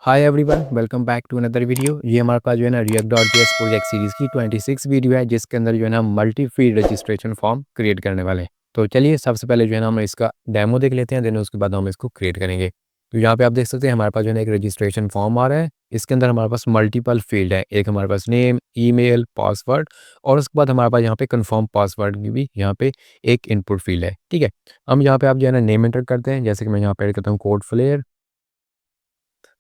Hi everyone, welcome back to another video. ये हमारे पास जो है ना React.js प्रोजेक्ट सीरीज़ की 26 वीडियो है, जिसके अंदर जो है ना multi field registration form create करने वाले हैं। तो चलिए सबसे पहले जो है ना हम इसका डेमो देख लेते हैं, देन उसके बाद हम इसको क्रिएट करेंगे। तो यहाँ पे आप देख सकते हैं हमारे पास जो है ना एक रजिस्ट्रेशन फॉर्म आ रहा है। इसके अंदर हमारे पास मल्टीपल फील्ड है, एक हमारे पास नेम, ईमेल, पासवर्ड और उसके बाद हमारे पास यहाँ पे कन्फर्म पासवर्ड की भी यहाँ पे एक इनपुट फील्ड है। ठीक है, हम यहाँ पे आप जो है ना नेम एंटर करते हैं, जैसे कि मैं यहाँ पे करता हूँ कोड फ्लेयर।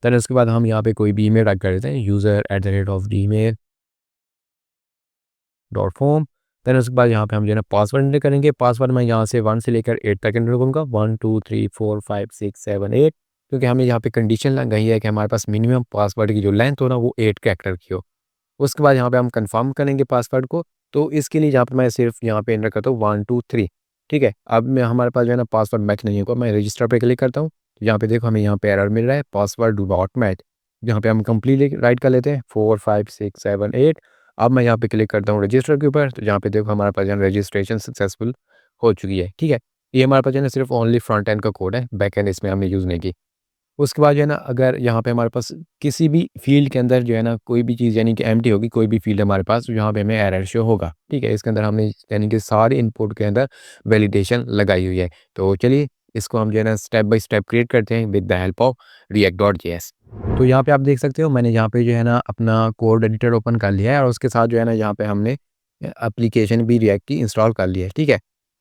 देन उसके बाद हम यहाँ पे कोई भी ईमेल टाइप कर देते हैं, user@gmail.com। देन उसके बाद यहाँ पे हम जो है ना पासवर्ड एंटर करेंगे। पासवर्ड मैं यहाँ से 1 से लेकर 8 तक एंटर करूँगा, 1 2 3 4 5 6 7 8, क्योंकि हमें यहाँ पे कंडीशन लगाई है कि हमारे पास मिनिमम पासवर्ड की जो लेंथ हो ना वो 8 कैरेक्टर की हो। उसके बाद यहाँ पे हम कंफर्म करेंगे पासवर्ड को। तो इसके लिए यहाँ पे मैं सिर्फ यहाँ पे एंटर करता हूँ 1 2 3। ठीक है, अब मैं हमारे पास जो है ना पासवर्ड मैच नहीं होगा, मैं रजिस्टर पे क्लिक करता हूँ। तो यहाँ पे देखो हमें यहाँ पे एरर मिल रहा है, पासवर्ड डू नॉट मैच। यहाँ पे हम कंप्लीट राइट कर लेते हैं 4 5 6 7 8। अब मैं यहाँ पे क्लिक करता हूँ रजिस्टर के ऊपर। तो यहाँ पे देखो हमारे पास जो है रजिस्ट्रेशन सक्सेसफुल हो चुकी है। ठीक है, ये हमारे पास जो है ना सिर्फ ओनली फ्रंट एंड का कोड है, बैक एंड इसमें हमने यूज़ नहीं की। उसके बाद जो है ना अगर यहाँ पे हमारे पास किसी भी फील्ड के अंदर जो है ना कोई भी चीज़ यानी कि एम्प्टी होगी, कोई भी फील्ड हमारे पास, तो यहाँ पे हमें एरर शो होगा। ठीक है, इसके अंदर हमने यानी कि सारे इनपुट के अंदर वैलिडेशन लगाई हुई है। तो चलिए इसको हम जो है ना स्टेप बाय स्टेप क्रिएट करते हैं with the help of React.js। तो यहाँ पे आप देख सकते हो मैंने यहाँ पे जो है ना अपना कोड एडिटर ओपन कर लिया है और उसके साथ जो है ना यहाँ पे हमने एप्लीकेशन भी React की इंस्टॉल कर ली है। ठीक है,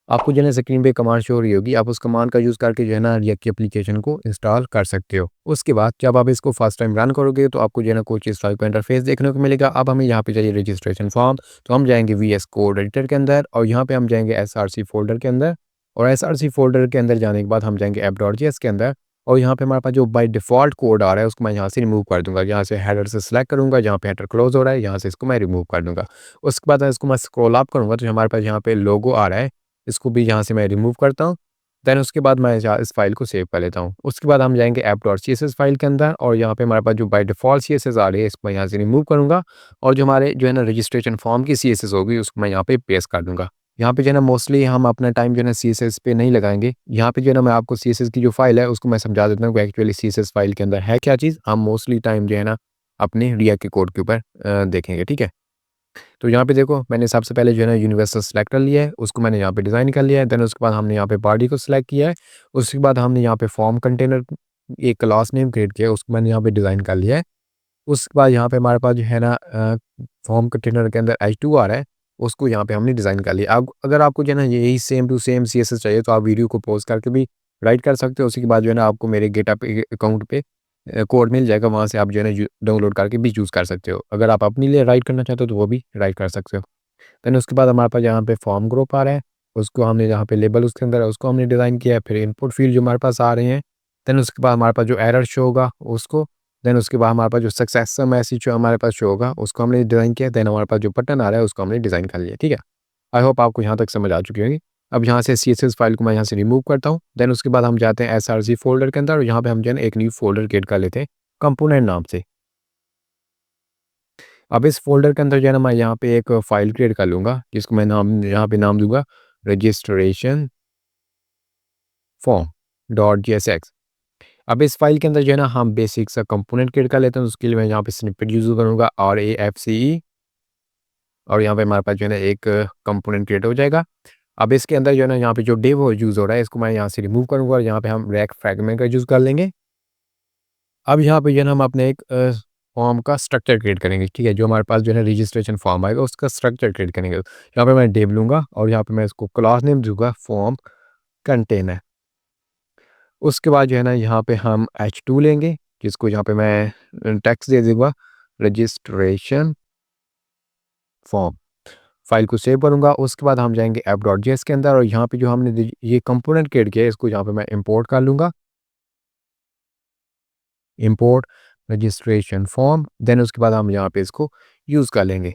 आपको जो है ना स्क्रीन पे कमांड शो हो रही होगी, आप उस कमांड का यूज़ करके जो है ना रिएक्ट की एप्लीकेशन को इंस्टॉल कर सकते हो। उसके बाद जब आप इसको फर्स्ट टाइम रन करोगे तो आपको जो है ना कुछ इस टाइप का इंटरफेस देखने को मिलेगा। अब हमें यहाँ पे चाहिए रजिस्ट्रेशन फॉर्म, तो हम जाएंगे VS कोड एडिटर के अंदर और यहाँ पे हम जाएंगे SRC फोल्डर के अंदर। और SRC फोल्डर के अंदर जाने के बाद हम जाएंगे app.js के अंदर। और यहाँ पे हमारे पास जो बाय डिफ़ॉल्ट कोड आ रहा है उसको मैं यहाँ से रिमूव कर दूंगा। यहाँ से हेडर से सिलेक्ट करूँगा, जहाँ पे हेडर क्लोज हो रहा है यहाँ से इसको मैं रिमूव कर दूंगा। उसके बाद इसको मैं स्क्रॉल अप करूँगा तो हमारे पास यहाँ पे लोगो आ रहा है, इसको भी यहाँ से मैं रिमूव करता हूँ। देन उसके बाद मैं इस फाइल को सेव कर लेता हूँ। उसके बाद हम जाएंगे app.css फाइल के अंदर और यहाँ पे हमारे पास जो बाय डिफ़ॉल्ट CSS आ रही है इसको मैं यहाँ से रिमूव करूँगा और जो हमारे जो है ना रजिस्ट्रेशन फॉर्म की CSS होगी उसको मैं यहाँ पे पेस्ट कर दूँगा। यहाँ पे जो है ना मोस्टली हम अपना टाइम जो है ना CSS पे नहीं लगाएंगे। यहाँ पे जो है ना मैं आपको CSS की जो फाइल है उसको मैं समझा देता हूँ कि एक्चुअली CSS फाइल के अंदर है क्या चीज़। हम मोस्टली टाइम जो है ना अपने रिएक्ट के कोड के ऊपर देखेंगे। ठीक है, तो यहाँ पे देखो मैंने सबसे पहले जो है ना यूनिवर्सल सेलेक्ट कर लिया है, उसको मैंने यहाँ पे डिज़ाइन कर लिया है। देन उसके बाद हमने यहाँ पे बॉडी को सिलेक्ट किया है। उसके बाद हमने यहाँ पे फॉर्म कंटेनर एक क्लास नेम क्रिएट किया है, उसको मैंने यहाँ पे डिज़ाइन कर लिया है। उसके बाद यहाँ पे हमारे पास जो है ना फॉर्म कंटेनर के अंदर H2 आ रहा है, उसको यहाँ पे हमने डिज़ाइन कर लिया। अब अगर आपको जो है ना यही सेम टू सेम CSS चाहिए तो आप वीडियो को पॉज करके भी राइट कर सकते हो। उसी के बाद जो है ना आपको मेरे गिटहब अकाउंट पे कोड मिल जाएगा, वहाँ से आप जो है ना डाउनलोड करके भी चूज़ कर सकते हो। अगर आप अपने लिए राइट करना चाहते हो तो वो भी राइट कर सकते हो। देन उसके बाद हमारे पास यहाँ पे फॉर्म ग्रुप आ रहा है, उसको हमने यहाँ पे लेबल उसके अंदर है उसको हमने डिज़ाइन किया है। फिर इनपुट फील्ड जो हमारे पास आ रहे हैं, देन उसके बाद हमारे पास जो एरर शो होगा उसको, देन उसके बाद हमारे पास जो सक्सेस मैसेज जो हमारे पास शो होगा उसको हमने डिज़ाइन किया। देन हमारे पास जो बटन आ रहा है उसको हमने डिज़ाइन कर लिया। ठीक है, आई होप आपको यहाँ तक समझ आ चुकी होगी। अब यहाँ से CSS फाइल को मैं यहाँ से रिमूव करता हूँ। देन उसके बाद हम जाते हैं SRC फोल्डर के अंदर और यहाँ पे हम जो है ना एक न्यू फोल्डर क्रिएट कर लेते हैं कंपोनेंट नाम से। अब इस फ़ोल्डर के अंदर जो है ना मैं यहाँ पे एक फ़ाइल क्रिएट कर लूँगा जिसको मैं यहाँ पे नाम दूँगा रजिस्ट्रेशन फॉर्म डॉट JSX। अब इस फ़ाइल के अंदर जो है ना हम बेसिक सा कंपोनेंट क्रिएट कर लेते हैं। उसके लिए मैं यहाँ पे स्निपेट यूज़ करूँगा RAFCE और यहाँ पे हमारे पास जो है ना एक कंपोनेंट क्रिएट हो जाएगा। अब इसके अंदर जो है ना यहाँ पे जो डिव यूज़ हो रहा है इसको मैं यहाँ से रिमूव करूँगा और यहाँ पे हम रैक फ्रैगमेंट का यूज़ कर लेंगे। अब यहाँ पे जो है ना हम अपने एक फॉर्म का स्ट्रक्चर क्रिएट करेंगे। ठीक है, जो हमारे पास जो है ना रजिस्ट्रेशन फॉर्म आएगा उसका स्ट्रक्चर क्रिएट करेंगे। यहाँ पे मैं डिव लूँगा और यहाँ पे मैं इसको क्लास नेम दूँगा फॉर्म कंटेनर। उसके बाद जो है ना यहाँ पे हम H2 लेंगे जिसको यहाँ पे मैं टेक्स्ट दे दूँगा रजिस्ट्रेशन फॉर्म। फाइल को सेव करूँगा। उसके बाद हम जाएंगे app.js के अंदर और यहाँ पे जो हमने ये कंपोनेंट क्रिएट किया है इसको यहाँ पे मैं इंपोर्ट कर लूँगा, इंपोर्ट रजिस्ट्रेशन फॉर्म। देन उसके बाद हम यहाँ पे इसको यूज़ कर लेंगे।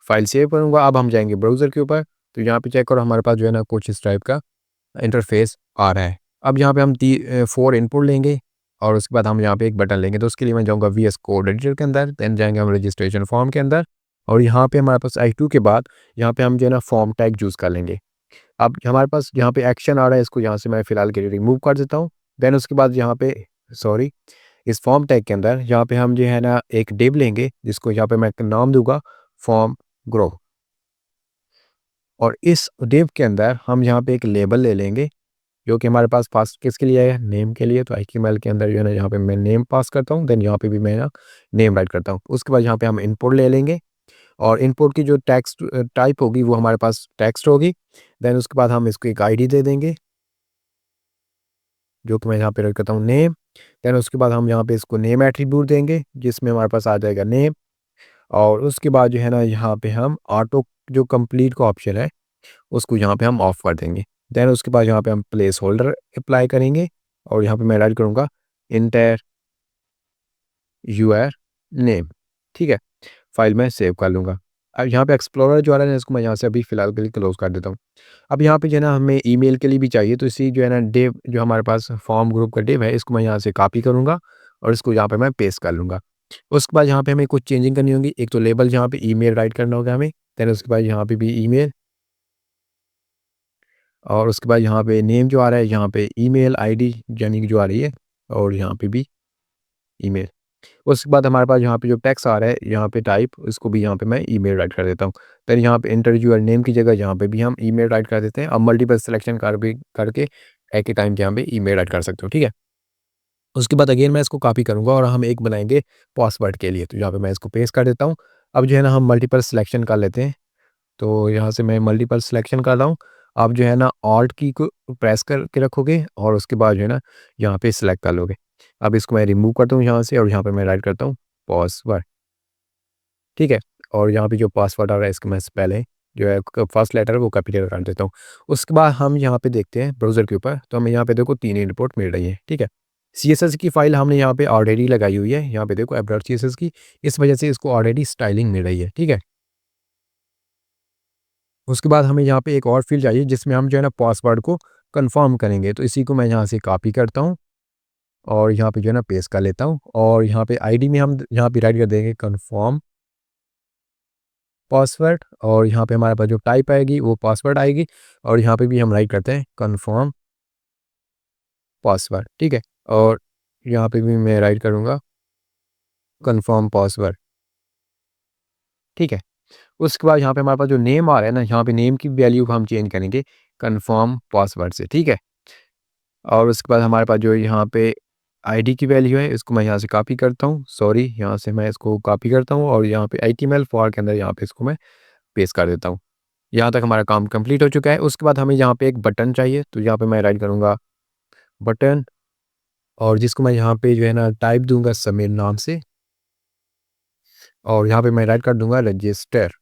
फाइल सेव करूँगा। अब हम जाएंगे ब्राउज़र के ऊपर, तो यहाँ पे चेक करो हमारे पास जो है ना कुछ इस टाइप का इंटरफेस आ रहा है। अब यहाँ पे हम 4 इनपुट लेंगे और उसके बाद हम यहाँ पे एक बटन लेंगे। तो उसके लिए मैं जाऊँगा VS कोड एडिटर के अंदर, देन जाएंगे हम रजिस्ट्रेशन फॉर्म के अंदर और यहाँ पे हमारे पास H2 के बाद यहाँ पे हम जो है ना फॉर्म टैग यूज़ कर लेंगे। अब हमारे पास यहाँ पे एक्शन आ रहा है, इसको यहाँ से मैं फ़िलहाल के लिए रिमूव कर देता हूँ। देन उसके बाद यहाँ पे सॉरी, इस फॉर्म टैग के अंदर यहाँ पे हम जो है ना एक डिव लेंगे, जिसको यहाँ पे मैं नाम दूँगा फॉर्म ग्रो। और इस डिव के अंदर हम यहाँ पे एक लेबल ले लेंगे, जो कि हमारे पास पास किसके लिए है, नेम के लिए। तो एचटीएमएल के अंदर जो है ना यहाँ पे मैं नेम पास करता हूँ, देन यहाँ पे भी मैं ना नेम राइट करता हूँ। उसके बाद यहाँ पे हम इनपुट ले लेंगे, और इनपुट की जो टेक्स्ट टाइप होगी वो हमारे पास टेक्स्ट होगी। देन उसके बाद हम इसको एक आईडी दे देंगे, जो कि मैं यहाँ पे राइट करता हूँ नेम। देन उसके बाद हम यहाँ पे इसको नेम एट्रीब्यूट देंगे, जिसमें हमारे पास आ जाएगा नेम। और उसके बाद जो है ना यहाँ पे हम ऑटो जो कंप्लीट का ऑप्शन है उसको यहाँ पे हम ऑफ कर देंगे। देन उसके बाद यहाँ पे हम प्लेस होल्डर अप्लाई करेंगे, और यहाँ पे मैं राइट करूँगा इंटर यूर नेम। ठीक है, फाइल में सेव कर लूँगा। अब यहाँ पे एक्सप्लोरर जो आ रहा है ना, इसको मैं यहाँ से अभी फ़िलहाल के लिए क्लोज़ कर देता हूँ। अब यहाँ पे जो है ना हमें ईमेल के लिए भी चाहिए, तो इसी जो है ना डिव जो हमारे पास फॉर्म ग्रुप का डिव है, इसको मैं यहाँ से कॉपी करूँगा और इसको यहाँ पे मैं पेस्ट कर लूँगा। उसके बाद यहाँ पे हमें कुछ चेंजिंग करनी होगी। एक तो लेबल यहाँ पे ईमेल राइट करना होगा हमें, देन उसके बाद यहाँ पे भी ईमेल, और उसके बाद यहाँ पे नेम जो आ रहा है यहाँ पे ईमेल आईडी यानी कि जो आ रही है, और यहाँ पे भी ईमेल। उसके बाद हमारे पास यहाँ पे जो टेक्स्ट आ रहा है यहाँ पे टाइप, इसको भी यहाँ पे मैं ईमेल राइट कर देता हूँ। फिर यहाँ पे एंटर यूर नेम की जगह यहाँ पे भी हम ईमेल राइट कर देते हैं। अब मल्टीपल सिलेक्शन कर भी करके एक ही टाइम पे यहाँ पे ईमेल राइट कर सकते हो। ठीक है, उसके बाद अगेन मैं इसको कॉपी करूँगा और हम एक बनाएंगे पासवर्ड के लिए। तो यहाँ पे मैं इसको पेस्ट कर देता हूँ। अब जो है ना हम मल्टीपल सिलेक्शन कर लेते हैं, तो यहाँ से मैं मल्टीपल सिलेक्शन कर रहा हूँ। आप जो है ना ऑल्ट की को प्रेस करके रखोगे और उसके बाद जो है ना यहाँ पे सिलेक्ट कर लोगे। अब इसको मैं रिमूव करता हूँ यहाँ से, और यहाँ पे मैं राइट करता हूँ पासवर्ड। ठीक है, और यहाँ पे जो पासवर्ड आ रहा है इसको मैं पहले जो है फर्स्ट लेटर है वो कैपिटल कर देता हूँ। उसके बाद हम यहाँ पे देखते हैं ब्राउज़र के ऊपर, तो हमें यहाँ पे देखो 3 इनपुट मिल रही है। ठीक है, सीएसएस की फ़ाइल हमने यहाँ पे ऑलरेडी लगाई हुई है, यहाँ पे देखो एब्रॉड सीएसएस की, इस वजह से इसको ऑलरेडी स्टाइलिंग मिल रही है। ठीक है, उसके बाद हमें यहाँ पे एक और फ़ील्ड चाहिए जिसमें हम जो है ना पासवर्ड को कन्फर्म करेंगे। तो इसी को मैं यहाँ से कॉपी करता हूँ और यहाँ पे जो है ना पेस्ट कर लेता हूँ, और यहाँ पे आईडी में हम यहाँ पे राइट कर देंगे कन्फर्म पासवर्ड, और यहाँ पे हमारे पास जो टाइप आएगी वो पासवर्ड आएगी, और यहाँ पे भी हम राइट करते हैं कन्फर्म पासवर्ड। ठीक है, और यहाँ पे भी मैं राइट करूँगा कन्फर्म पासवर्ड। ठीक है, उसके बाद यहाँ पे हमारे पास जो नेम आ रहा है ना, यहाँ पे नेम की वैल्यू को हम चेंज करेंगे कन्फर्म पासवर्ड से। ठीक है, और उसके बाद हमारे पास जो यहाँ पे आईडी की वैल्यू है, इसको मैं यहाँ से कॉपी करता हूँ, सॉरी यहाँ से मैं इसको कॉपी करता हूँ और यहाँ पे एचटीएमएल फॉर के अंदर यहाँ पे इसको मैं पेस्ट कर देता हूँ। यहाँ तक हमारा काम कंप्लीट हो चुका है। उसके बाद हमें यहाँ पे एक बटन चाहिए, तो यहाँ पे मैं राइट करूँगा बटन, और जिसको मैं यहाँ पे जो है ना टाइप दूँगा समीर नाम से, और यहाँ पे मैं राइट कर दूँगा रजिस्टर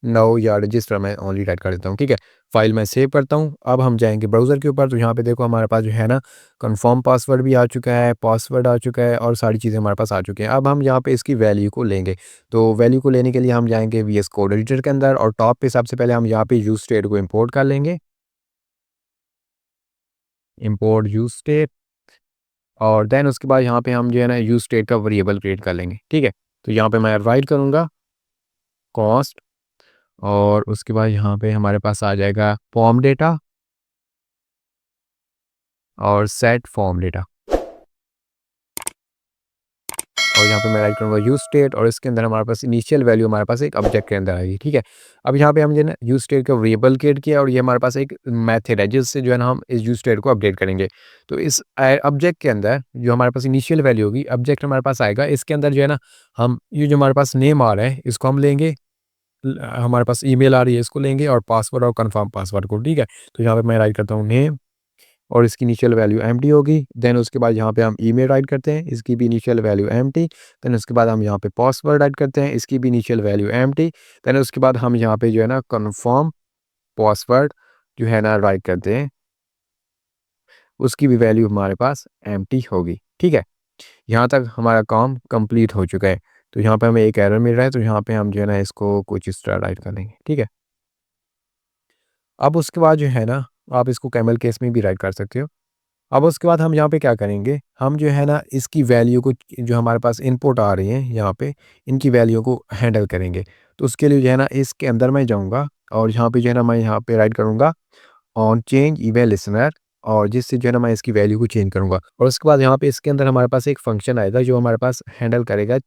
नाउ, या रजिस्टर मैं ओनली राइट कर देता हूँ। ठीक है, फाइल मैं सेव करता हूँ। अब हम जाएँगे ब्राउज़र के ऊपर, तो यहाँ पे देखो हमारे पास जो है ना कन्फर्म पासवर्ड भी आ चुका है, पासवर्ड आ चुका है, और सारी चीज़ें हमारे पास आ चुकी हैं। अब हम यहाँ पे इसकी वैल्यू को लेंगे, तो वैल्यू को लेने के लिए हम जाएँगे वीएस कोड एडिटर के अंदर, और टॉप पे सबसे पहले हम यहाँ पे यूज़ स्टेट को इम्पोर्ट कर लेंगे, इम्पोर्ट यूज़ स्टेट, और देन उसके बाद यहाँ पे हम जो है ना यूज़ स्टेट का वेरिएबल क्रिएट कर लेंगे। ठीक है, तो यहाँ पे मैं राइट करूँगा कॉस्ट, और उसके बाद यहाँ पे हमारे पास आ जाएगा फॉर्म डेटा और सेट फॉर्म डेटा, और यहाँ पे मैं राइट करूँगा यूज़ स्टेट, और इसके अंदर हमारे पास इनिशियल वैल्यू हमारे पास एक ऑब्जेक्ट के अंदर आएगी। ठीक है, अब यहाँ पे हम जो है ना यूज़ स्टेट का वेरिएबल क्रिएट किया, और ये हमारे पास एक मेथड है जिससे जो है ना हम इस यूज़ स्टेट को अपडेट करेंगे। तो इस ऑब्जेक्ट के अंदर जो हमारे पास इनिशियल वैल्यू होगी, ऑब्जेक्ट हमारे पास आएगा, इसके अंदर जो है ना हम ये जो हमारे पास नेम आ रहा है इसको हम लेंगे, हमारे पास ईमेल आ रही है इसको लेंगे, और पासवर्ड और कंफर्म पासवर्ड को। ठीक है, तो यहाँ पे मैं राइट करता हूँ नेम, और इसकी इनिशियल वैल्यू एम्प्टी होगी। देन उसके बाद यहाँ पे हम ईमेल राइट करते हैं, इसकी भी इनिशियल वैल्यू एम्प्टी। देन उसके बाद हम यहाँ पे पासवर्ड राइट करते हैं, इसकी भी इनिशियल वैल्यू एम्प्टी। देन उसके बाद हम यहाँ पे जो है ना कंफर्म पासवर्ड जो है ना राइट करते हैं, उसकी भी वैल्यू हमारे पास एम्प्टी होगी। ठीक है, यहाँ तक हमारा काम कंप्लीट हो चुका है। तो यहाँ पे हमें एक एरर मिल रहा है, तो यहाँ पे हम जो है ना इसको कुछ इस तरह राइट कर लेंगे। ठीक है, अब उसके बाद जो है ना आप इसको कैमल केस में भी राइट कर सकते हो। अब उसके बाद हम यहाँ पे क्या करेंगे, हम जो है ना इसकी वैल्यू को जो हमारे पास इनपुट आ रही है यहाँ पे, इनकी वैल्यू को हैंडल करेंगे। तो उसके लिए जो है ना इसके अंदर मैं जाऊँगा, और यहाँ पे जो है ना मैं यहाँ पे राइट करूँगा ऑन चेंज ईमेल लिसनर, और जिससे जो है ना मैं इसकी वैल्यू को चेंज करूँगा। और उसके बाद यहाँ पे इसके अंदर हमारे पास एक फंक्शन आएगा जो हमारे पास हैंडल करेगा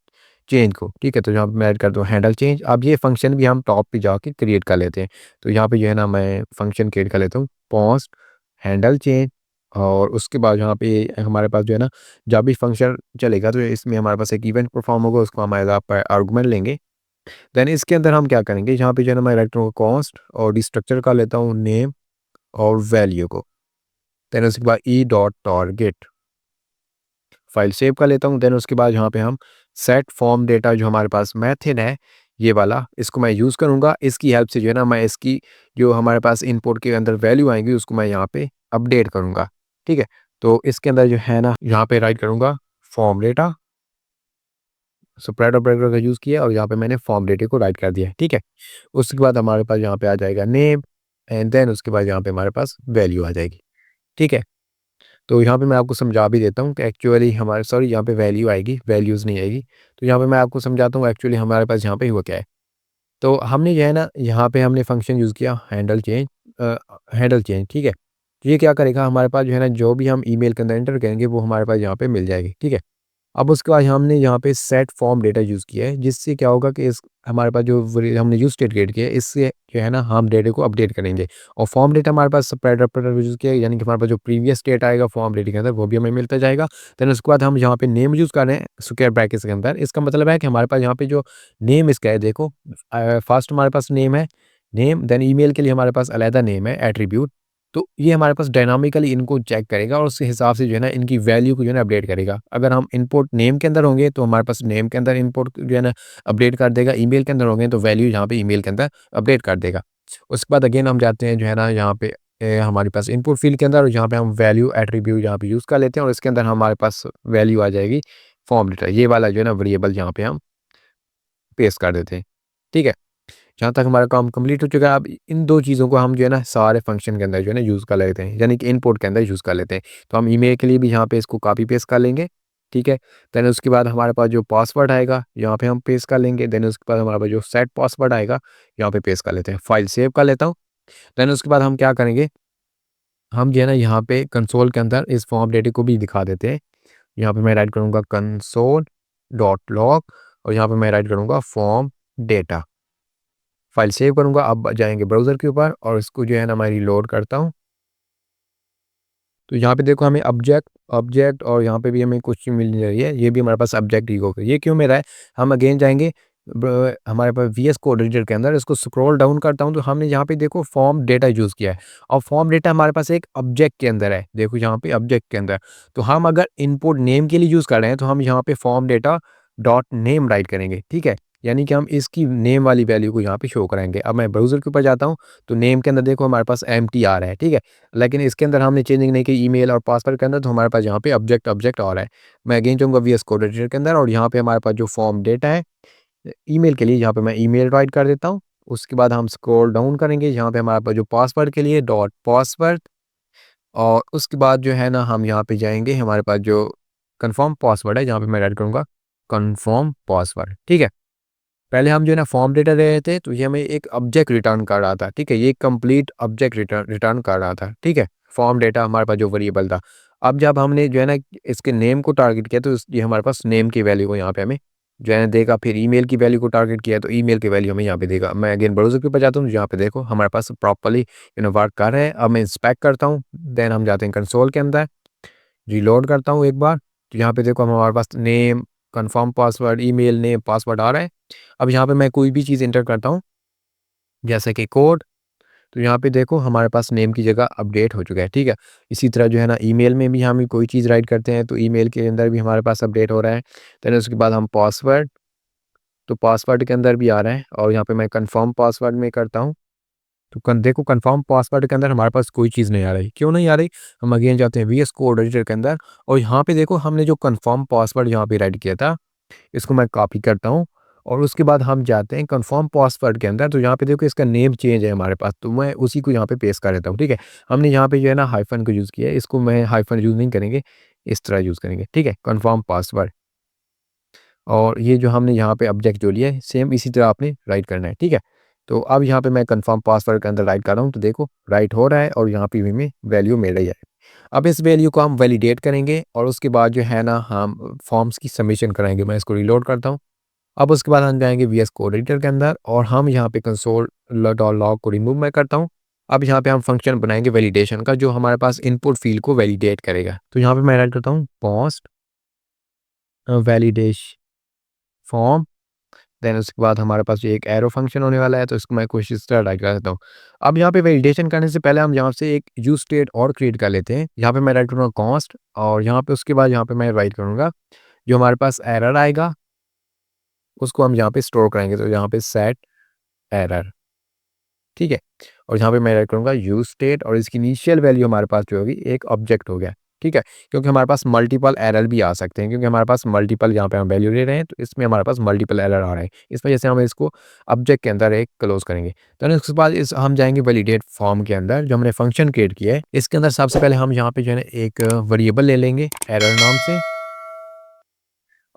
चेंज को, ठीक है? तो यहाँ पे मैं ऐड कर दूँ हैंडल चेंज। अब ये फंक्शन भी हम टॉप पे जाके क्रिएट कर लेते हैं। तो यहाँ पे जो है ना मैं फंक्शन क्रिएट कर लेता हूँ पोस्ट हैंडल चेंज। और उसके बाद यहाँ पे हमारे पास जो है ना जब भी फंक्शन चलेगा तो इसमें हमारे पास एक इवेंट परफॉर्म होगा, उसको हम एज आप आर्गुमेंट लेंगे। देन इसके अंदर हम क्या करेंगे, यहाँ पे जो है ना मैं राइट करूँगा कॉस्ट और डिस्ट्रक्चर का लेता हूँ नेम और वैल्यू को। देन उसके बाद E dot target file save कर लेता हूँ। देन उसके बाद यहाँ पे हम सेट फॉर्म डेटा जो हमारे पास मेथड है ये वाला, इसको मैं यूज़ करूँगा। इसकी हेल्प से जो है ना मैं इसकी जो हमारे पास इनपुट के अंदर वैल्यू आएंगी उसको मैं यहाँ पे अपडेट करूँगा, ठीक है? तो इसके अंदर जो है ना यहाँ पे राइट करूँगा फॉर्म डेटा, स्प्रेड ऑपरेटर का यूज़ किया और यहाँ पे मैंने फॉर्म डेटा को राइट कर दिया है, ठीक है? उसके बाद हमारे पास यहाँ पे आ जाएगा नेम एंड देन उसके बाद यहाँ पे हमारे पास वैल्यू आ जाएगी, ठीक है? तो यहाँ पे मैं आपको समझा भी देता हूँ कि एक्चुअली हमारे सॉरी यहाँ पे वैल्यू आएगी, वैल्यूज़ नहीं आएगी। तो यहाँ पे मैं आपको समझाता हूँ एक्चुअली हमारे पास यहाँ पे हुआ क्या है। तो हमने जो है ना यहाँ पे हमने फंक्शन यूज़ किया हैंडल चेंज, ठीक है? तो ये क्या करेगा हमारे पास जो है ना जो भी हम ईमेल के अंदर एंटर करेंगे वो हमारे पास यहाँ पे मिल जाएगी, ठीक है? अब उसके बाद हमने यहाँ पे सेट फॉर्म डेटा यूज़ किया है जिससे क्या होगा कि इस हमारे पास जो हमने यूज़ स्टेट क्रिएट किया है इससे जो है ना हम डेटा को अपडेट करेंगे। और फॉर्म डेटा हमारे पास स्प्रेड ऑपरेटर यूज़ किया है, यानी कि हमारे पास जो प्रीवियस स्टेट आएगा फॉर्म डेटा के अंदर वो भी हमें मिलता जाएगा। देन उसके बाद हम यहाँ पे नेम यूज़ कर रहे हैं स्क्वायर ब्रैकेट्स के अंदर। इसका मतलब है कि हमारे पास यहाँ पे जो नेम इसका है देखो, फर्स्ट हमारे पास नेम है, नेम देन ईमेल के लिए हमारे पास अलहदा नेम है एट्रीब्यूट। तो ये हमारे पास डायनामिकली इनको चेक करेगा और उसके हिसाब से जो है ना इनकी वैल्यू को जो है ना अपडेट करेगा। अगर हम इनपुट नेम के अंदर होंगे तो हमारे पास नेम के अंदर इनपुट जो है ना अपडेट कर देगा, ईमेल के अंदर होंगे तो वैल्यू यहाँ पे ईमेल के अंदर अपडेट कर देगा। उसके बाद अगेन हम जाते हैं जो है ना यहाँ पे हमारे पास इनपुट फील्ड के अंदर और यहाँ पे हम वैल्यू एट्रीब्यूट यहाँ पे यूज़ कर लेते हैं और इसके अंदर हमारे पास वैल्यू आ जाएगी फॉर्म डेटा, ये वाला जो है ना वेरिएबल यहाँ पे हम पेस्ट कर देते हैं, ठीक है? जहाँ तक हमारा काम कंप्लीट हो चुका है। अब इन 2 चीज़ों को हम जो है ना सारे फंक्शन के अंदर जो है ना यूज़ कर लेते हैं, यानी कि इनपुट के अंदर यूज़ कर लेते हैं। तो हम ईमेल के लिए भी यहाँ पे इसको कॉपी पेस्ट कर लेंगे, ठीक है? देन उसके बाद हमारे पास जो पासवर्ड आएगा यहाँ पे हम पेस्ट कर लेंगे। देन उसके बाद हमारे पास जो सेट पासवर्ड आएगा यहाँ पे पेस्ट कर लेते हैं। फाइल सेव कर लेता हूँ। देन उसके बाद हम क्या करेंगे, हम जो है ना यहाँ पे कंसोल के अंदर इस फॉर्म डेटा को भी दिखा देते हैं। यहाँ पे मैं राइट करूँगा कंसोल डॉट लॉग और यहाँ पे मैं राइट करूँगा फॉर्म डेटा। फाइल सेव करूँगा। अब जाएँगे ब्राउज़र के ऊपर और इसको जो है ना मैं रीलोड करता हूँ। तो यहाँ पे देखो हमें ऑब्जेक्ट ऑब्जेक्ट और यहाँ पे भी हमें कुछ चीज़ मिल रही है, ये भी हमारे पास ऑब्जेक्ट ही होगा। ये क्यों मिल रहा है? हम अगेन जाएँगे हमारे पास वीएस कोड एडिटर के अंदर, इसको स्क्रॉल डाउन करता हूँ तो हमने यहाँ पे देखो फॉर्म डेटा यूज़ किया है और फॉर्म डेटा हमारे पास एक ऑब्जेक्ट के अंदर है। देखो यहाँ पे ऑब्जेक्ट के अंदर, तो हम अगर इनपुट नेम के लिए यूज़ कर रहे हैं तो हम यहाँ पे form data dot name right करेंगे, ठीक है? यानी कि हम इसकी नेम वाली वैल्यू को यहाँ पे शो कराएँगे। अब मैं ब्राउज़र के ऊपर जाता हूँ तो नेम के अंदर देखो हमारे पास एम्प्टी आ रहा है, ठीक है? लेकिन इसके अंदर हमने चेंजिंग नहीं की ईमेल और पासवर्ड के अंदर, तो हमारे पास यहाँ पे ऑब्जेक्ट ऑब्जेक्ट आ रहा है। मैं अगेन जाऊँगा वीएस कोड एडिटर के अंदर और यहाँ पे हमारे पास जो फॉर्म डेटा है ईमेल के लिए यहाँ पे मैं ईमेल राइट कर देता हूँ। उसके बाद हम स्क्रॉल डाउन करेंगे, यहाँ पे हमारे पास जो पासवर्ड के लिए डॉट पासवर्ड और उसके बाद जो है ना हम यहाँ पे जाएँगे, हमारे पास जो कन्फर्म पासवर्ड है जहाँ पे मैं राइट करूँगा कन्फर्म पासवर्ड, ठीक है? पहले हम जो है ना फॉर्म डेटा ले रहे थे तो ये हमें एक ऑब्जेक्ट रिटर्न कर रहा था, ठीक है? ये कंप्लीट ऑब्जेक्ट रिटर्न कर रहा था, ठीक है? फॉर्म डेटा हमारे पास जो वेरिएबल था। अब जब हमने जो है ना इसके नेम को टारगेट किया तो ये हमारे पास नेम की वैल्यू को यहाँ पे हमें जो है ना देगा। फिर ईमेल की वैल्यू को टारगेट किया तो ईमेल की वैल्यू हमें यहाँ पे देगा। मैं अगेन ब्राउज़र के ऊपर जाता हूँ, यहाँ पे देखो हमारे पास प्रॉपर्ली वर्क कर रहा है। अब मैं इंस्पेक्ट करता हूँ, देन हम जाते हैं कंसोल के अंदर, रीलोड करता हूँ एक बार, तो यहाँ पे देखो हमारे पास name, confirm password, email name, password आ रहा है। अब यहाँ पे मैं कोई भी चीज़ एंटर करता हूँ जैसे कि कोड, तो यहाँ पे देखो हमारे पास नेम की जगह अपडेट हो चुका है, ठीक है? इसी तरह जो है ना ईमेल में भी हम कोई चीज़ राइट करते हैं तो ईमेल के अंदर भी हमारे पास अपडेट हो रहा है। देन उसके बाद हम पासवर्ड, तो पासवर्ड के अंदर भी आ रहा है और यहाँ पे मैं कन्फर्म पासवर्ड में करता हूँ। तो देखो कन्फर्म पासवर्ड के अंदर हमारे पास कोई चीज़ नहीं आ रही। क्यों नहीं आ रही? हम अगेन जाते हैं वीएस कोड एडिटर के अंदर और यहाँ पे देखो हमने जो कन्फर्म पासवर्ड यहाँ पे राइट किया था, इसको मैं कॉपी करता हूँ और उसके बाद हम जाते हैं कन्फर्म पासवर्ड के अंदर। तो यहाँ पे देखो इसका नेम चेंज है हमारे पास, तो मैं उसी को यहाँ पे पेस्ट कर देता हूँ, ठीक है? हमने यहाँ पे जो है ना हाइफन को यूज़ किया है, इसको मैं हाइफन यूज़ नहीं करेंगे, इस तरह यूज़ करेंगे, ठीक है? कन्फर्म पासवर्ड और ये जो हमने यहाँ पे ऑब्जेक्ट जो लिया है सेम इसी तरह आपने राइट करना है, ठीक है? तो अब यहाँ पे मैं कन्फर्म पासवर्ड के अंदर राइट कर रहा हूँ तो देखो राइट हो रहा है और यहाँ पे भी हमें वैल्यू मिल रही है। अब इस वैल्यू को हम वैलिडेट करेंगे और उसके बाद जो है ना हम फॉर्म्स की सबमिशन कराएंगे। मैं इसको रीलोड करता हूँ। अब उसके बाद हम जाएंगे वी एस कोड एडिटर के अंदर और हम यहाँ पे कंसोल डॉट लॉग को रिमूव मैं करता हूँ। अब यहाँ पे हम फंक्शन बनाएंगे वैलिडेशन का, जो हमारे पास इनपुट फील्ड को वैलिडेट करेगा। तो यहाँ पे मैं ऐड करता हूँ पोस्ट वैलिडेशन फॉर्म। देन उसके बाद हमारे पास ये एक एरो फंक्शन होने वाला है, तो इसको मैं कुछ इस तरह राइट कर देता हूँ। अब यहाँ पे वैलिडेशन करने से पहले हम यहाँ से एक यूज स्टेट और क्रिएट कर लेते हैं। यहाँ पे मैं राइट करूँगा कॉन्स्ट और यहाँ पे उसके बाद यहाँ पे मैं राइट करूँगा जो हमारे पास एरर आएगा उसको हम यहाँ पे स्टोर करेंगे। तो यहाँ पे सेट एरर, ठीक है। और यहाँ पे मैं राइट करूँगा यूज स्टेट और इसकी इनिशियल वैल्यू हमारे पास जो होगी एक ऑब्जेक्ट हो गया, ठीक है। क्योंकि हमारे पास मल्टीपल एरर भी आ सकते हैं, क्योंकि हमारे पास मल्टीपल यहाँ पे हम वैल्यू ले रहे हैं, तो इसमें हमारे पास मल्टीपल एरर आ रहे हैं। इस वजह से हम इसको ऑब्जेक्ट के अंदर एक क्लोज करेंगे। तो उसके बाद इस हम जाएंगे वैलिडेट फॉर्म के अंदर जो हमने फंक्शन क्रिएट किया है। इसके अंदर सबसे पहले हम यहाँ पे जो है एक वेरिएबल ले लेंगे एरर नाम से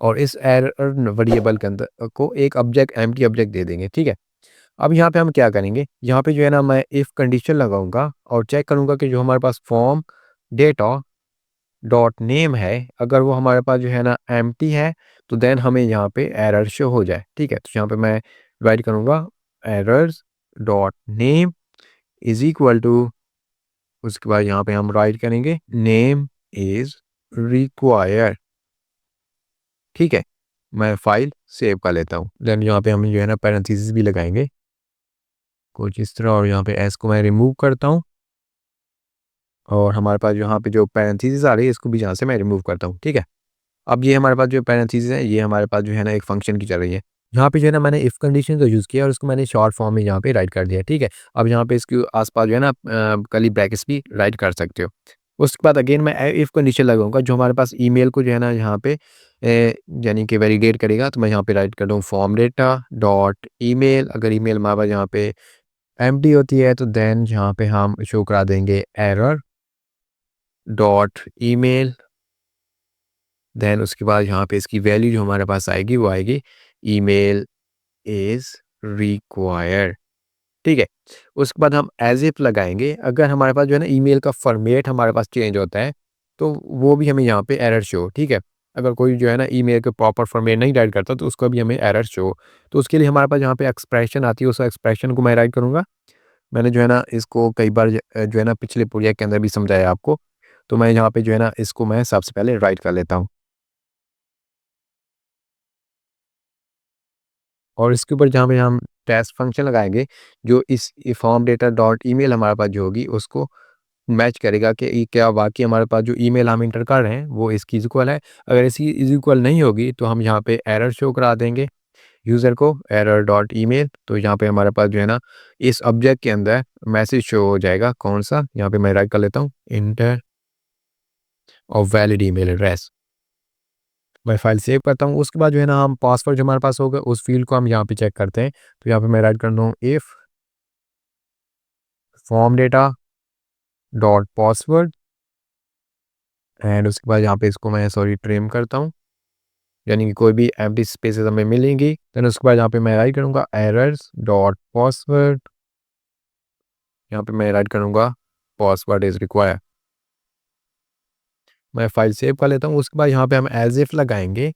और इस एरर वेरिएबल के अंदर को एक ऑब्जेक्ट एम्प्टी ऑब्जेक्ट दे देंगे, ठीक है। अब यहाँ पे हम क्या करेंगे, यहाँ पे जो है ना मैं इफ़ कंडीशन लगाऊंगा और चेक करूंगा कि जो हमारे पास फॉर्म डेटा डॉट नेम है अगर वो हमारे पास जो है ना एम्प्टी है तो देन हमें यहाँ पे एरर शो हो जाए, ठीक है। तो यहाँ पे मैं राइट करूँगा errors dot name is equal to, उसके बाद यहाँ पे हम राइट करेंगे नेम इज रिक्वायर, ठीक है। मैं फाइल सेव कर लेता हूँ। देन यहाँ पे हम जो है ना पैरेंथेसिस भी लगाएंगे कुछ इस तरह और यहाँ पे एस को मैं रिमूव करता हूँ और हमारे पास यहाँ पे जो पैरेंथेसिस आ रही है इसको भी यहाँ से मैं रिमूव करता हूँ, ठीक है। अब ये हमारे पास जो पैरेंथेसिस है ये हमारे पास जो है ना एक फंक्शन की चल रही है। यहाँ पे जो है ना मैंने इफ़ कंडीशन को यूज़ किया और उसको मैंने शॉर्ट फॉर्म में यहाँ पे राइट कर दिया, ठीक है। अब यहाँ पे इसके आसपास जो है ना कर्ली ब्रैकेट्स भी राइट कर सकते हो। उसके बाद अगेन मैं इफ़ कंडीशन लगाऊंगा जो हमारे पास ईमेल को जो है ना यहाँ पे यानी कि वैलिडेट करेगा। तो मैं यहाँ पे राइट कर दूँ फॉर्म डेटा डॉट ईमेल। अगर ईमेल हमारे पास यहाँ पे एम्प्टी होती है तो देन यहाँ पे हम शो करा देंगे एरर डॉट ईमेल। देन उसके बाद यहाँ पे इसकी वैल्यू जो हमारे पास आएगी वो आएगी ईमेल इज रिक्वायर्ड, ठीक है। उसके बाद हम एज इफ लगाएंगे अगर हमारे पास जो है ना ईमेल का फॉर्मेट हमारे पास चेंज होता है तो वो भी हमें यहाँ पे एरर शो, ठीक है। अगर कोई जो है ना ईमेल के प्रॉपर फॉर्मेट नहीं राइट करता तो उसको भी हमें एरर शो। तो उसके लिए हमारे पास यहाँ पे एक्सप्रेशन आती है, उस एक्सप्रेशन को मैं राइट करूँगा। मैंने जो है ना इसको कई बार जो है ना पिछले प्रोजेक्ट के अंदर भी समझाया आपको। तो मैं यहाँ पे जो है ना इसको मैं सबसे पहले राइट कर लेता हूँ और इसके ऊपर जहाँ पे हम टेस्ट फंक्शन लगाएंगे जो इस फॉर्म डेटा डॉट ईमेल हमारे पास जो होगी उसको मैच करेगा कि ये क्या वाकई हमारे पास जो ईमेल हम इंटर कर रहे हैं वो इसकी इक्वल है। अगर इसकी इज इक्वल नहीं होगी तो हम यहाँ पे एरर शो करा देंगे यूज़र को एरर डॉट ईमेल। तो यहाँ पे हमारे पास जो है ना इस ऑब्जेक्ट के अंदर मैसेज शो हो जाएगा कौन सा, यहाँ पे मैं राइट कर लेता हूँ इंटर और वैलिड ईमेल एड्रेस। मैं फाइल सेव करता हूँ। उसके बाद जो है ना हम पासवर्ड जो हमारे पास होगा उस फील्ड को हम यहाँ पे चेक करते हैं। तो यहाँ पे मैं राइट करता हूँ if form data dot password and उसके बाद यहाँ पे इसको मैं सॉरी ट्रिम करता हूँ, यानी कि कोई भी एम्प्टी स्पेसेस हमें मिलेंगी। देन उसके बाद यहाँ पे मैं राइट करूँगा एरर्स डॉट पासवर्ड, यहाँ पे मैं राइट करूँगा पासवर्ड इज रिक्वायर। मैं फाइल सेव कर लेता हूँ। उसके बाद यहाँ पे हम एज इफ लगाएंगे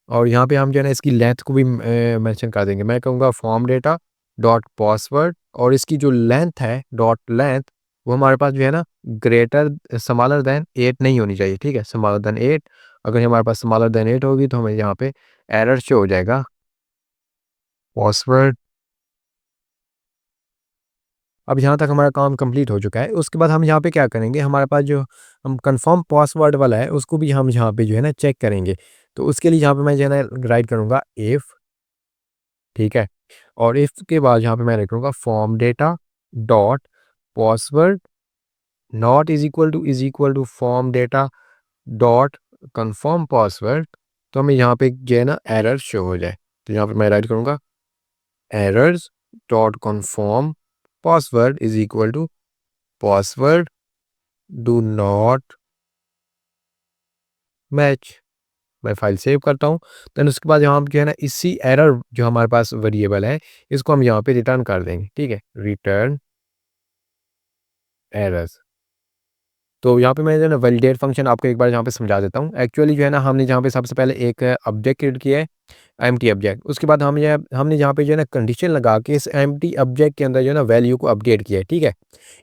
और यहाँ पे हम जो है ना इसकी लेंथ को भी मेंशन कर देंगे। मैं कहूँगा फॉर्म डेटा डॉट पासवर्ड और इसकी जो लेंथ है डॉट लेंथ वो हमारे पास जो है ना ग्रेटर स्मॉलर देन 8 नहीं होनी चाहिए, ठीक है। स्मॉलर देन 8, अगर हमारे पास स्मॉलर देन 8 होगी तो हमें यहाँ पे एरर शो हो जाएगा पासवर्ड। अब यहाँ तक हमारा काम कंप्लीट हो चुका है। उसके बाद हम यहाँ पे क्या करेंगे, हमारे पास जो हम कंफर्म पासवर्ड वाला है उसको भी हम यहाँ पे जो है ना चेक करेंगे। तो उसके लिए यहाँ पे मैं जो है ना राइट करूँगा इफ़, ठीक है। और इफ के बाद यहाँ पे मैं लिखूँगा form data dot password not is equal to form data dot confirm password. तो हमें यहाँ पे जो है ना एरर शो हो जाए। तो यहाँ पे मैं राइट करूँगा errors dot confirm password is equal to password do not match. मैं फाइल सेव करता हूँ। देन उसके बाद यहाँ पे जो है ना इसी एरर जो हमारे पास वेरिएबल है इसको हम यहाँ पे रिटर्न कर देंगे, ठीक है। रिटर्न एरर्स तो यहाँ पे मैं जो है ना वैलिडेट फंक्शन आपको एक बार यहाँ पे समझा देता हूँ। एक्चुअली जो है ना हमने जहाँ पे सबसे पहले एक ऑब्जेक्ट क्रिएट किया है, एम्प्टी ऑब्जेक्ट। उसके बाद हमने यहाँ पे जो है ना कंडीशन लगा के इस एम्प्टी ऑब्जेक्ट के अंदर जो है ना वैल्यू को अपडेट किया है, ठीक है।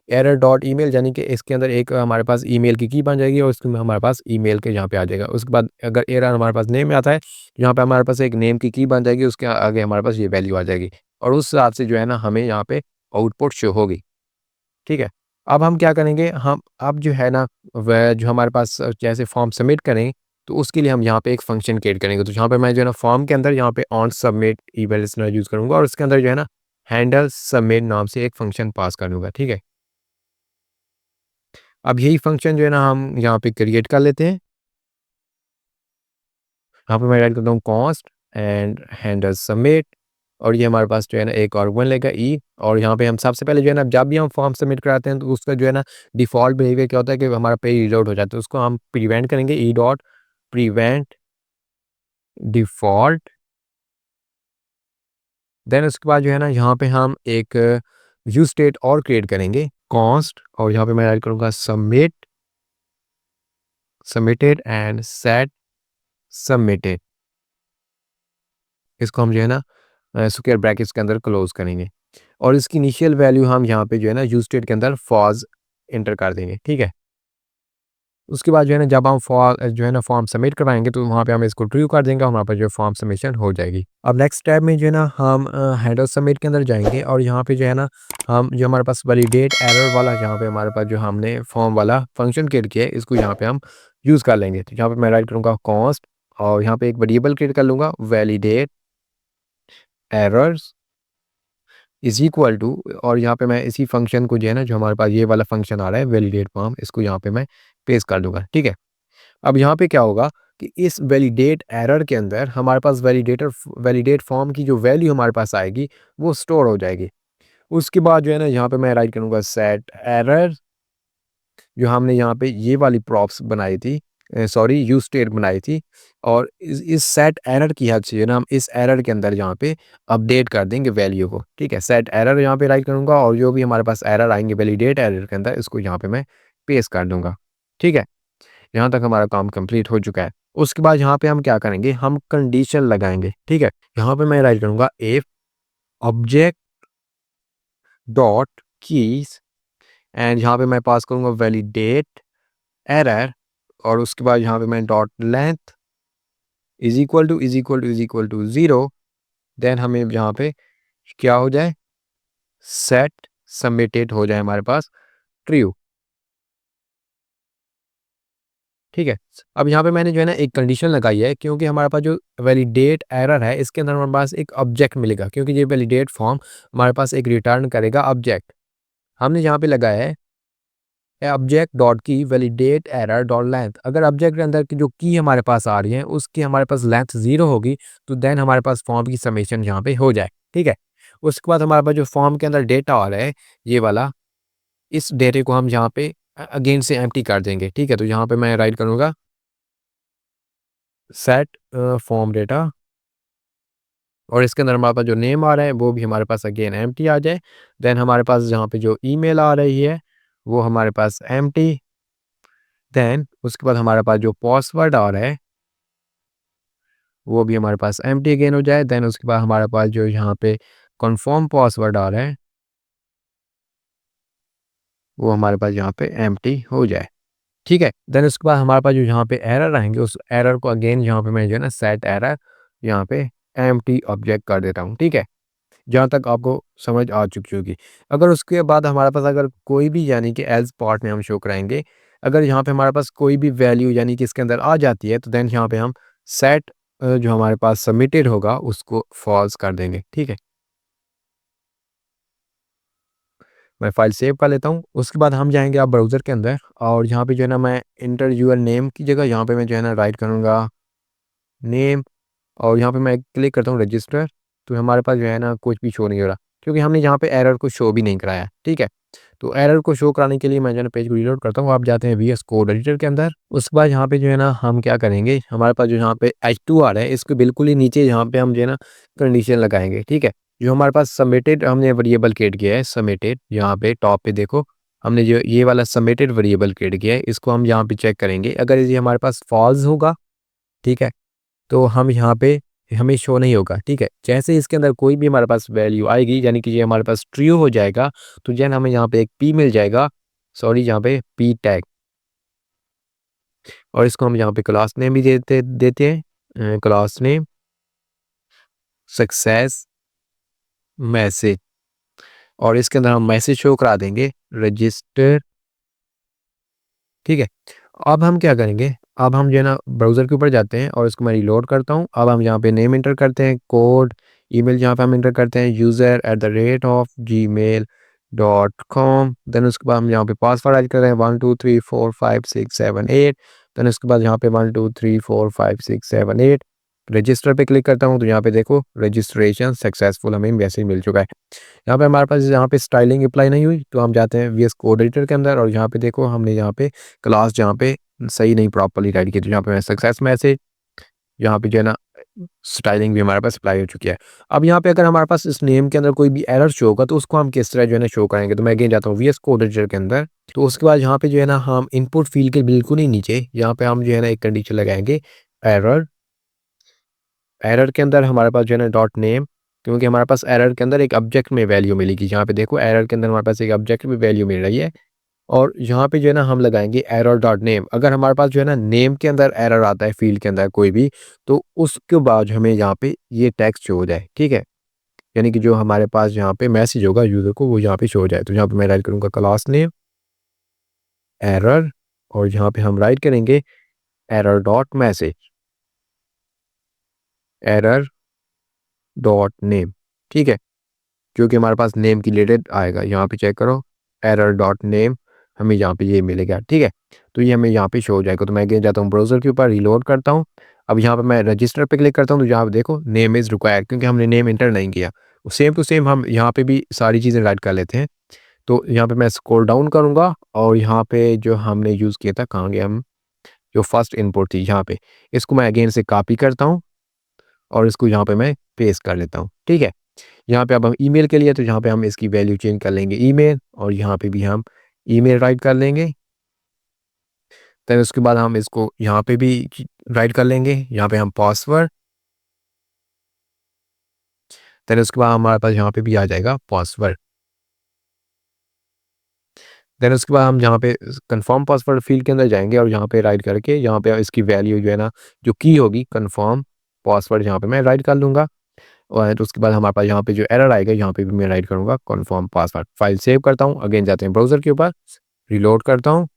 एरर डॉट ईमेल, यानी कि इसके अंदर एक हमारे पास ईमेल की बन जाएगी और उसमें हमारे पास ईमेल के यहाँ पे आ जाएगा। उसके बाद अगर एरर हमारे पास नेम में आता है, यहाँ पे हमारे पास एक नेम की बन जाएगी, उसके आगे हमारे पास ये वैल्यू आ जाएगी और उस हिसाब से जो है ना हमें यहाँ पे आउटपुट शो होगी, ठीक है। अब हम क्या करेंगे, हम अब जो है ना वह जो हमारे पास जैसे फॉर्म सबमिट करें, तो उसके लिए हम यहाँ पे एक फंक्शन क्रिएट करेंगे। तो यहाँ पे मैं जो है ना फॉर्म के अंदर यहाँ पे on submit email listener use करूँगा और उसके अंदर जो है ना हैंडल सबमिट नाम से एक फंक्शन पास कर दूँगा, ठीक है। अब यही फंक्शन जो है ना हम यहाँ पे क्रिएट कर लेते हैं। यहाँ पे मैं ऐड करता हूँ कॉस्ट एंड हैंडल सबमिट और ये हमारे पास जो है ना एक आर्गुमेंट लेगा ई। और यहाँ पे हम सबसे पहले जो है ना जब भी हम फॉर्म सबमिट कराते हैं तो उसका जो है ना डिफ़ॉल्ट बिहेवियर क्या होता है कि हमारा पेज रीलोड हो जाता है। तो उसको हम प्रिवेंट करेंगे, e dot prevent default. Then उसके बाद जो है ना यहाँ पे हम एक यूज़ स्टेट और क्रिएट करेंगे, कॉस्ट, और यहाँ पे मैं ऐड करूँगा submit, submitted and set submitted. इसको हम जो है ना स्क्वायर ब्रैकेट्स के अंदर क्लोज करेंगे और इसकी इनिशियल वैल्यू हम यहाँ पे जो है ना यूज स्टेट के अंदर फॉल्स एंटर कर देंगे, ठीक है। उसके बाद जो है ना जब हम जो है ना फॉर्म सबमिट करवाएंगे तो वहाँ पे हम इसको ट्रू कर देंगे, हमारे पास जो फॉर्म सबमिशन हो जाएगी। अब नेक्स्ट स्टेप में जो है ना हम हेडर सबमिट के अंदर जाएंगे और यहाँ पे जो है ना हम जो हमारे पास वैलिडेट एरर वाला यहाँ पे हमारे पास जो हमने फॉर्म वाला फंक्शन क्रिएट किया है, इसको यहाँ पे हम यूज़ कर लेंगे। तो यहाँ पे मैं राइट करूँगा कॉस्ट और यहाँ पे एक वेरिएबल क्रिएट कर लूँगा validate errors is equal to, और यहाँ पे मैं इसी फंक्शन को जो है ना जो हमारे पास ये वाला फंक्शन आ रहा है वैलिडेट फॉर्म, इसको यहाँ पे मैं पेस्ट कर दूंगा, ठीक है। अब यहाँ पे क्या होगा कि इस वैलिडेट एरर के अंदर हमारे पास वैलिडेट फॉर्म की जो वैल्यू हमारे पास आएगी वो स्टोर हो जाएगी। उसके बाद जो है ना यहाँ पे मैं राइट करूँगा सेट एरर, जो हमने यहाँ पे ये वाली प्रॉप्स बनाई थी, सॉरी यूज स्टेट बनाई थी, और इस सेट एरर की हेल्प से ना हम इस एरर के अंदर यहाँ पे अपडेट कर देंगे वैल्यू को, ठीक है। सेट एरर यहाँ पे राइट करूँगा और जो भी हमारे पास एरर आएंगे वैलिडेट एरर के अंदर, इसको यहाँ पे मैं पेस्ट कर दूंगा, ठीक है। यहाँ तक हमारा काम कंप्लीट हो चुका है। उसके बाद यहाँ पे हम क्या करेंगे, हम कंडीशन लगाएंगे, ठीक है। यहाँ पे मैं राइट करूँगा if object dot keys and यहाँ पे मैं पास करूँगा वैलिडेट एरर और उसके बाद यहाँ पे मैं dot length is equal to zero. Then हमें यहाँ पे क्या हो जाए, सेट सबमिटेड हो जाए हमारे पास ट्रू, ठीक है। अब यहाँ पे मैंने जो है ना एक कंडीशन लगाई है क्योंकि हमारे पास जो वैलिडेट एरर है इसके अंदर हमारे पास एक ऑब्जेक्ट मिलेगा, क्योंकि ये वैलिडेट फॉर्म हमारे पास एक रिटर्न करेगा ऑब्जेक्ट। हमने यहाँ पे लगाया है ऑब्जेक्ट डॉट की वैलिडेट एरर डॉट लेंथ। अगर ऑब्जेक्ट के अंदर की जो की हमारे पास आ रही है उसकी हमारे पास लेंथ 0 होगी तो देन हमारे पास फॉर्म की समेशन यहाँ पे हो जाए, ठीक है। उसके बाद हमारे पास जो फॉर्म के अंदर डेटा आ रहा है ये वाला, इस डेटे को हम यहाँ पे अगेन से एम्प्टी कर देंगे, ठीक है। तो यहाँ पे मैं राइट करूँगा सेट फॉर्म डेटा और इसके अंदर हमारे पास जो नेम आ रहा है वो भी हमारे पास अगेन एम्प्टी आ जाए। देन हमारे पास जहाँ पे जो ईमेल आ रही है वो हमारे पास एम्प्टी। देन उसके बाद हमारे पास जो पासवर्ड आ रहा है वो भी हमारे पास एम्प्टी अगेन हो जाए। देन उसके बाद हमारे पास जो यहाँ पे कंफर्म पासवर्ड आ रहा है वो हमारे पास यहाँ पे एम्प्टी हो जाए, ठीक है। देन उसके बाद हमारे पास जो यहाँ पे एरर आएंगे उस एरर को अगेन यहाँ पे मैं जो है ना सेट एरर यहाँ पे एम्प्टी ऑब्जेक्ट कर देता हूँ, ठीक है। जहाँ तक आपको समझ आ चुकी होगी। अगर उसके बाद हमारे पास अगर कोई भी यानी कि एज पार्ट में हम शो कराएंगे, अगर यहाँ पे हमारे पास कोई भी वैल्यू यानी कि इसके अंदर आ जाती है तो देन यहाँ पे हम सेट जो हमारे पास सबमिटेड होगा उसको फॉल्स कर देंगे, ठीक है। मैं फाइल सेव कर लेता हूँ। उसके बाद हम जाएंगे आप ब्राउज़र के अंदर और यहाँ पे जो है ना मैं इंटर यूर नेम की जगह यहाँ पे मैं जो है ना राइट करूँगा नेम और यहाँ पे मैं क्लिक करता हूँ रजिस्टर। तो हमारे पास जो है ना कुछ भी शो नहीं हो रहा क्योंकि हमने यहाँ पे एरर को शो भी नहीं कराया, ठीक है। तो एरर को शो कराने के लिए मैं जो है ना पेज को रीलोड करता हूँ। आप जाते हैं VS कोड एडिटर के अंदर। उसके बाद यहाँ पे जो है ना हम क्या करेंगे, हमारे पास जो यहाँ पे H2 आ रहा है इसको बिल्कुल ही नीचे यहाँ पे हम जो है ना कंडीशन लगाएंगे, ठीक है। जो हमारे पास सबमिटेड हमने वेरिएबल क्रिएट किया है सबमिटेड, यहाँ पे टॉप पे देखो हमने जो ये वाला सबमिटेड वेरिएबल क्रिएट किया है, इसको हम यहाँ पे चेक करेंगे। अगर ये हमारे पास फॉल्स होगा, ठीक है, तो हम यहाँ पे हमें शो नहीं होगा, ठीक है। जैसे इसके अंदर कोई भी हमारे पास वैल्यू आएगी, यानी कि ये हमारे पास ट्रू हो जाएगा, तो जैन हमें यहाँ पे एक पी मिल जाएगा, सॉरी यहाँ पे पी टैग, और इसको हम यहाँ पे क्लास नेम भी देते हैं, क्लास नेम सक्सेस मैसेज, और इसके अंदर हम मैसेज शो करा देंगे रजिस्टर, ठीक है। अब हम क्या करेंगे, अब हम जो है ना ब्राउज़र के ऊपर जाते हैं और इसको मैं रीलोड करता हूँ। अब हम यहाँ पे नेम इंटर करते हैं, कोड, ईमेल जहाँ पे हम इंटर करते हैं user@gmail.com, देन उसके बाद हम यहाँ पे पासवर्ड ऐड कर रहे हैं 1 2 3 4 5 6 7 8, देन उसके बाद यहाँ पे 1 2 3 4 5 6 7 8, रजिस्टर पे क्लिक करता हूँ तो यहाँ पे देखो रजिस्ट्रेशन सक्सेसफुल हमें मैसेज मिल चुका है। यहाँ पे हमारे पास यहाँ पे स्टाइलिंग अप्लाई नहीं हुई, तो हम जाते हैं वीएस कोड एडिटर के अंदर और यहाँ पे देखो हमने यहाँ पे क्लास जहाँ पे सही नहीं प्रॉपर्ली राइट की, तो यहाँ पे मैं सक्सेस मैसेज, यहाँ पे जो है ना स्टाइलिंग भी हमारे पास अप्लाई हो चुकी है। अब यहाँ पे अगर हमारे पास इस नेम के अंदर कोई भी एरर शो होगा, तो उसको हम किस तरह जो है ना शो करेंगे, तो मैं अगेन जाता हूँ वीएस कोड एडिटर के अंदर। तो उसके बाद यहाँ पे जो है ना हम इनपुट फील्ड के बिल्कुल ही नीचे यहाँ पे हम जो है ना एक कंडीशन लगाएंगे, एरर। एरर के अंदर हमारे पास जो है ना डॉट नेम, क्योंकि हमारे पास एरर के अंदर एक ऑब्जेक्ट में वैल्यू मिलेगी। यहाँ पे देखो एरर के अंदर हमारे पास एक ऑब्जेक्ट में वैल्यू मिल रही है, और यहाँ पे जो है ना हम लगाएंगे एरर डॉट नेम। अगर हमारे पास जो है ना नेम के अंदर एरर आता है फील्ड के अंदर कोई भी, तो उसके बाद हमें यहाँ पे ये टेक्स्ट शो हो जाए, ठीक है, यानी कि जो हमारे पास यहाँ पे मैसेज होगा यूजर को वो यहाँ पे शो हो जाए। तो यहाँ पे मैं राइट करूँगा क्लास नेम एरर, और यहाँ पे हम राइट करेंगे error dot message, error dot name, ठीक है, क्योंकि हमारे पास नेम की रिलेटेड आएगा। यहाँ पे चेक करो एरर डॉट नेम, हमें यहाँ पे ये मिलेगा, ठीक है। तो ये हमें यहाँ पे शो हो जाएगा। तो मैं अगेन जाता हूँ ब्राउज़र के ऊपर, रीलोड करता हूँ। अब यहाँ पे मैं रजिस्टर पे क्लिक करता हूँ, तो यहाँ पे देखो नेम इज़ रिक्वायर्ड, क्योंकि हमने नेम इंटर नहीं किया। सेम टू सेम हम यहाँ पे भी सारी चीज़ें राइट कर लेते हैं। तो यहाँ पे मैं स्क्रॉल डाउन करूँगा और यहाँ पे जो हमने यूज़ किया था, कहाँ गए हम, जो फर्स्ट इनपुट थी यहाँ पे, इसको मैं अगेन से कॉपी करता हूँ और इसको यहाँ पे मैं पेस्ट कर लेता हूँ, ठीक है। यहाँ पे अब हम ईमेल के लिए, तो यहाँ पे हम इसकी वैल्यू चेंज कर लेंगे ईमेल, और यहाँ पे भी हम ईमेल राइट कर लेंगे। देन उसके बाद हम इसको यहाँ पे भी राइट कर लेंगे, यहाँ पे हम पासवर्ड, देन उसके बाद हमारे पास यहाँ पे भी आ जाएगा पासवर्ड। देन उसके बाद हम यहाँ पे कंफर्म पासवर्ड फील्ड के अंदर जाएंगे और यहाँ पे राइट करके यहाँ पे इसकी वैल्यू जो है ना जो की होगी कंफर्म पासवर्ड, यहाँ पे मैं राइट कर लूँगा। और तो उसके बाद हमारे पास यहाँ पे जो एरर आएगा, यहाँ पे भी मैं राइट करूँगा कन्फर्म पासवर्ड। फाइल सेव करता हूँ, अगेन जाते हैं ब्राउज़र के ऊपर, रीलोड करता हूँ।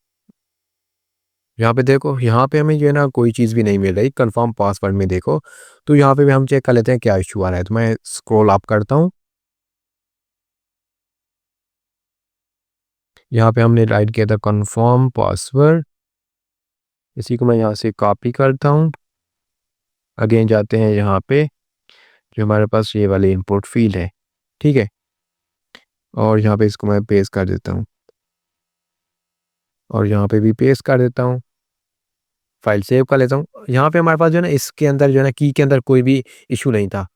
यहाँ पे देखो यहाँ पे हमें जो है ना कोई चीज़ भी नहीं मिल रही कन्फर्म पासवर्ड में, देखो। तो यहाँ पे भी हम चेक कर लेते हैं क्या इशू आ रहा है। तो मैं स्क्रॉल अप करता हूँ, यहाँ पे हमने राइट किया था कन्फर्म पासवर्ड, इसी को मैं यहाँ से कॉपी करता हूँ। अगेन जाते हैं यहाँ पे जो हमारे पास ये वाली इनपुट फील्ड है, ठीक है, और यहाँ पे इसको मैं पेस्ट कर देता हूँ और यहाँ पे भी पेस्ट कर देता हूँ। फाइल सेव कर लेता हूँ। यहाँ पे हमारे पास जो है ना इसके अंदर जो है ना की के अंदर कोई भी इशू नहीं था।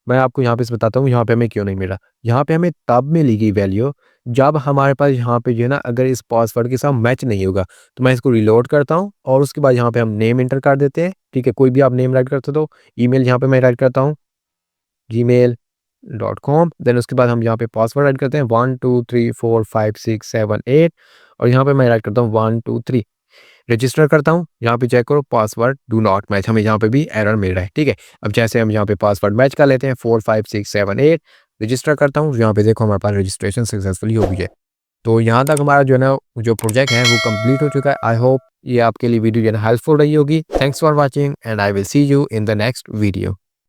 मैं आपको यहाँ पे से बताता हूँ यहाँ पे हमें क्यों नहीं मिला। यहाँ पे हमें तब मिलेगी वैल्यू जब हमारे पास यहाँ पे जो है ना अगर इस पासवर्ड के साथ मैच नहीं होगा। तो मैं इसको रिलोड करता हूँ और उसके बाद यहाँ पे हम नेम एंटर कर देते हैं, ठीक है, कोई भी आप नेम राइट करते हो। ईमेल यहाँ पे मैं राइट करता हूँ gmail.com, देन उसके बाद हम यहाँ पे पासवर्ड राइट करते हैं 1 2 3 4 5 6 7 8, और यहाँ पे मैं राइट करता हूँ 1 2 3, रजिस्टर करता हूँ। यहाँ पे चेक करो पासवर्ड डू नॉट मैच, हमें यहाँ पे भी एरर मिल रहा है, ठीक है। अब जैसे हम यहाँ पे पासवर्ड मैच कर लेते हैं 4 5 6 7 8, रजिस्टर करता हूँ, यहाँ पे देखो हमारे पास रजिस्ट्रेशन सक्सेसफुली हो गई है। तो यहाँ तक हमारा जो है ना जो प्रोजेक्ट है वो कंप्लीट हो चुका है। आई होप ये आपके लिए वीडियो जो है ना हेल्पफुल रही होगी। Thanks for watching and I will see you in the next video.